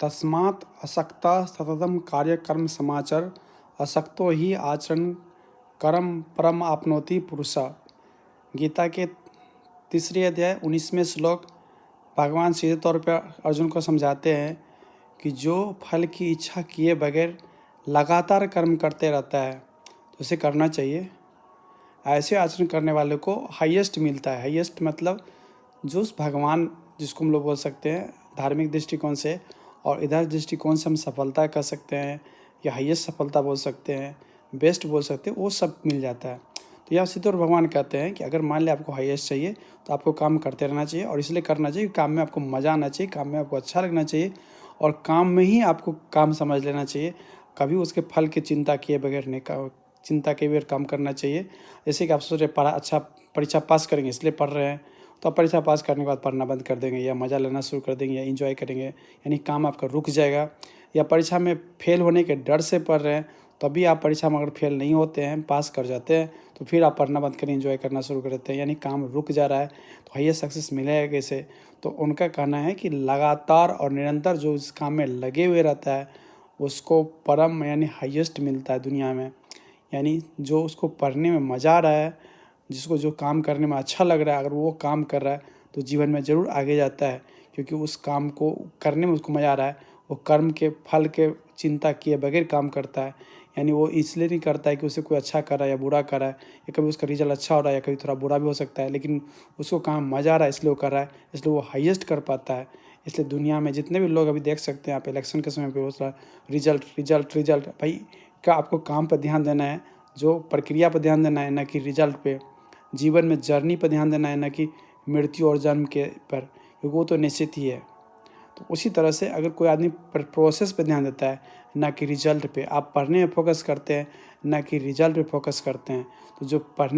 तस्मात् असक्ता सततं कार्यकर्म समाचर असक्तो ही आचरण कर्म परम आपनोति पुरुषः। गीता के 3 अध्याय 19वें श्लोक भगवान सीधे तौर पर अर्जुन को समझाते हैं कि जो फल की इच्छा किए बगैर लगातार कर्म करते रहता है तो उसे करना चाहिए। ऐसे आचरण करने वाले को हाईएस्ट मिलता है। हाईएस्ट मतलब जो उस भगवान, जिसको हम लोग बोल सकते हैं धार्मिक दृष्टिकोण से, और इधर दृष्टिकोण से हम सफलता कह सकते हैं या हाईएस्ट सफलता बोल सकते हैं, बेस्ट बोल सकते हैं, वो सब मिल जाता है। तो यह सीधे भगवान कहते हैं कि अगर मान लिया आपको हाईएस्ट चाहिए तो आपको काम करते रहना चाहिए, और इसलिए करना चाहिए काम में आपको मज़ा आना चाहिए, काम में आपको अच्छा लगना चाहिए, और काम में ही आपको काम समझ लेना चाहिए। कभी उसके फल की चिंता किए बगैर नहीं, चिंता के बगैर काम करना चाहिए। जैसे कि आप सोच रहे पढ़ा अच्छा परीक्षा पास करेंगे इसलिए पढ़ रहे हैं, तो आप परीक्षा पास करने के बाद पढ़ना बंद कर देंगे या मज़ा लेना शुरू कर देंगे या एंजॉय करेंगे, यानी काम आपका रुक जाएगा। या परीक्षा में फेल होने के डर से पढ़ रहे हैं, तभी आप परीक्षा में अगर फेल नहीं होते हैं, पास कर जाते हैं, तो फिर आप पढ़ना बंद करें, एंजॉय करना शुरू कर देते हैं, यानी काम रुक जा रहा है। तो हाईएस्ट सक्सेस मिलेगा कैसे? तो उनका कहना है कि लगातार और निरंतर जो इस काम में लगे हुए रहता है उसको परम यानी हाईएस्ट मिलता है दुनिया में। यानी जो उसको पढ़ने में मज़ा आ रहा है, जिसको जो काम करने में अच्छा लग रहा है, अगर वो काम कर रहा है तो जीवन में ज़रूर आगे जाता है, क्योंकि उस काम को करने में उसको मज़ा आ रहा है। वो कर्म के फल के चिंता किए बगैर काम करता है, यानी वो इसलिए नहीं करता है कि उसे कोई अच्छा कर रहा है या बुरा कर रहा है, या कभी उसका रिजल्ट अच्छा हो रहा है या कभी थोड़ा बुरा भी हो सकता है, लेकिन उसको काम मज़ा आ रहा है इसलिए वो कर रहा है, इसलिए वो हाईएस्ट कर पाता है। इसलिए दुनिया में जितने भी लोग अभी देख सकते हैं आप, इलेक्शन के समय पे बहुत सारा रिजल्ट रिजल्ट रिजल्ट, भाई क्या आपको काम पर ध्यान देना है, जो प्रक्रिया पर ध्यान देना है, ना कि रिजल्ट पे। जीवन में जर्नी पर ध्यान देना है, ना कि मृत्यु और जन्म के पर, क्योंकि वो तो निश्चित ही है। तो उसी तरह से अगर कोई आदमी प्रोसेस पे ध्यान देता है, ना कि रिजल्ट पे, आप पढ़ने में फोकस करते हैं ना कि रिजल्ट पे फोकस करते हैं, तो जो पढ़ने